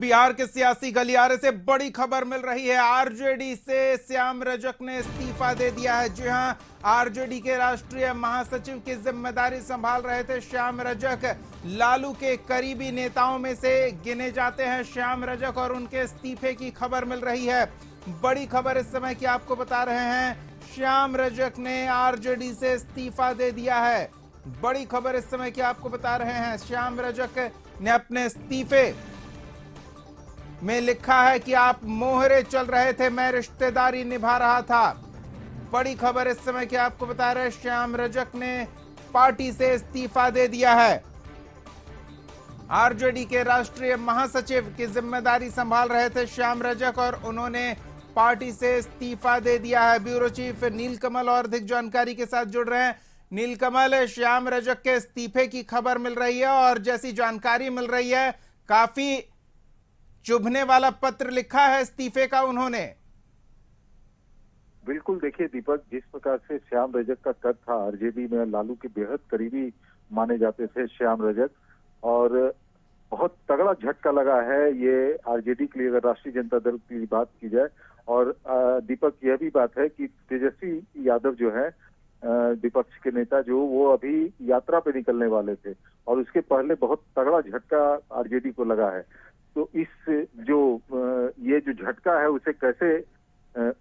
बिहार के सियासी गलियारे से बड़ी खबर मिल रही है। आरजेडी से श्याम रजक ने इस्तीफा दे दिया है। जी हां, आरजेडी के राष्ट्रीय महासचिव की जिम्मेदारी संभाल रहे थे श्याम रजक। लालू के करीबी नेताओं में से गिने जाते हैं श्याम रजक और उनके इस्तीफे की खबर मिल रही है। बड़ी खबर इस समय की आपको बता रहे हैं, श्याम रजक ने आरजेडी से इस्तीफा दे दिया है। बड़ी खबर इस समय की आपको बता रहे हैं, श्याम रजक ने अपने इस्तीफे में लिखा है कि आप मोहरे चल रहे थे, मैं रिश्तेदारी निभा रहा था। बड़ी खबर इस समय की आपको बता रहे हैं, श्याम रजक ने पार्टी से इस्तीफा दे दिया है। आरजेडी के राष्ट्रीय महासचिव की जिम्मेदारी संभाल रहे थे श्याम रजक और उन्होंने पार्टी से इस्तीफा दे दिया है। ब्यूरो चीफ नीलकमल और अधिक जानकारी के साथ जुड़ रहे हैं। नीलकमल, श्याम रजक के इस्तीफे की खबर मिल रही है और जैसी जानकारी मिल रही है, काफी चुभने वाला पत्र लिखा है इस्तीफे का उन्होंने। बिल्कुल, देखिए दीपक, जिस प्रकार से श्याम रजक का कद था, आरजेडी में लालू के बेहद करीबी माने जाते थे श्याम रजक, और बहुत तगड़ा झटका लगा है ये आरजेडी के लिए अगर राष्ट्रीय जनता दल की बात की जाए। और दीपक, यह भी बात है कि तेजस्वी यादव जो है विपक्ष के नेता, जो वो अभी यात्रा पे निकलने वाले थे और उसके पहले बहुत तगड़ा झटका आरजेडी को लगा है। तो इस ये जो झटका है उसे कैसे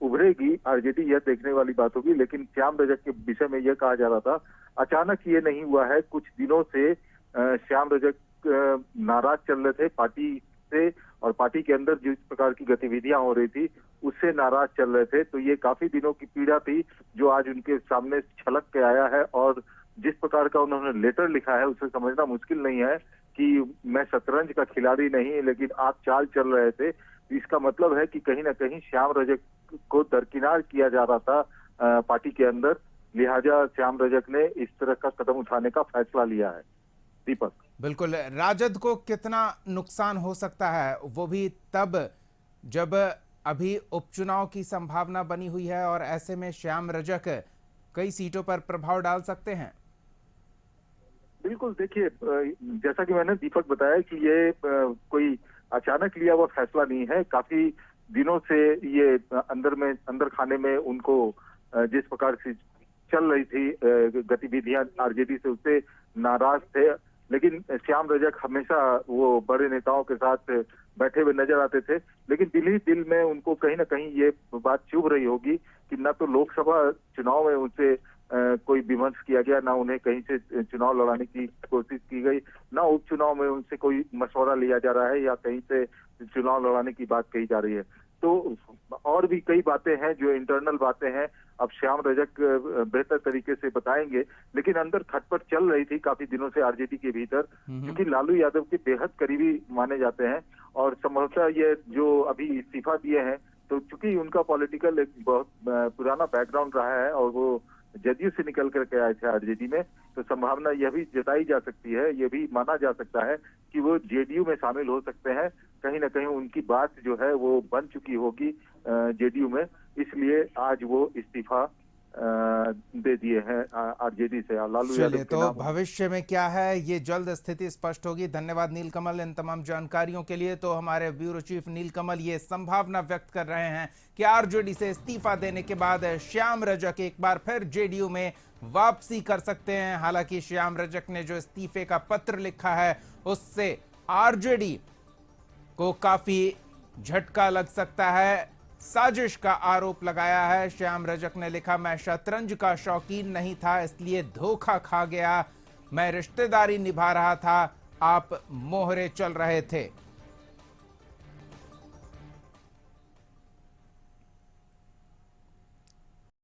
उभरेगी आरजेडी, यह देखने वाली बात होगी। लेकिन श्याम रजक के विषय में यह कहा जा रहा था, अचानक ये नहीं हुआ है। कुछ दिनों से श्याम रजक नाराज चल रहे थे पार्टी से और पार्टी के अंदर जिस प्रकार की गतिविधियां हो रही थी उससे नाराज चल रहे थे। तो ये काफी दिनों की पीड़ा थी जो आज उनके सामने छलक के आया है। और जिस प्रकार का उन्होंने लेटर लिखा है उसे समझना मुश्किल नहीं है कि मैं शतरंज का खिलाड़ी नहीं, लेकिन आप चाल चल रहे थे। इसका मतलब है कि कहीं ना कहीं श्याम रजक को दरकिनार किया जा रहा था पार्टी के अंदर, लिहाजा श्याम रजक ने इस तरह का कदम उठाने का फैसला लिया है। दीपक, बिल्कुल, राजद को कितना नुकसान हो सकता है, वो भी तब जब अभी उपचुनाव की संभावना बनी हुई है और ऐसे में श्याम रजक कई सीटों पर प्रभाव डाल सकते हैं। बिल्कुल, देखिए, जैसा कि मैंने दीपक बताया कि ये कोई अचानक लिया हुआ फैसला नहीं है। काफी दिनों से ये अंदर खाने में उनको जिस प्रकार से चल रही थी गतिविधियां आरजेडी से, उससे नाराज थे। लेकिन श्याम रजक हमेशा वो बड़े नेताओं के साथ बैठे हुए नजर आते थे, लेकिन दिल ही दिल में उनको कहीं ना कहीं ये बात चुभ रही होगी कि न तो लोकसभा चुनाव में उनसे कोई विमर्श किया गया, ना उन्हें कहीं से चुनाव लड़ाने की कोशिश की गई, ना उपचुनाव में उनसे कोई मशवरा लिया जा रहा है या कहीं से चुनाव लड़ाने की बात कही जा रही है। तो और भी कई बातें हैं जो इंटरनल बातें हैं, अब श्याम रजक बेहतर तरीके से बताएंगे। लेकिन अंदर खटपट चल रही थी काफी दिनों से आरजेडी के भीतर, क्योंकि लालू यादव के बेहद करीबी माने जाते हैं और संभवतः ये जो अभी इस्तीफा दिए हैं, तो चूंकि उनका पॉलिटिकल एक बहुत पुराना बैकग्राउंड रहा है और वो जदयू से निकल करके आए थे आरजेडी में, तो संभावना यह भी जताई जा सकती है, यह भी माना जा सकता है कि वो जेडीयू में शामिल हो सकते हैं। कहीं ना कहीं उनकी बात जो है वो बन चुकी होगी जेडीयू में, इसलिए आज वो इस्तीफा दे दिए हैं आरजेडी से लालू यादव। तो भविष्य में क्या है ये जल्द स्थिति स्पष्ट होगी। धन्यवाद नीलकमल इन तमाम जानकारियों के लिए। तो हमारे ब्यूरो चीफ नीलकमल ये संभावना व्यक्त कर रहे हैं कि आरजेडी से इस्तीफा देने के बाद श्याम रजक एक बार फिर जेडीयू में वापसी कर सकते हैं। हालांकि श्याम रजक ने जो इस्तीफे का पत्र लिखा है उससे आरजेडी को काफी झटका लग सकता है। साजिश का आरोप लगाया है श्याम रजक ने लिखा, मैं शतरंज का शौकीन नहीं था इसलिए धोखा खा गया, मैं रिश्तेदारी निभा रहा था, आप मोहरे चल रहे थे।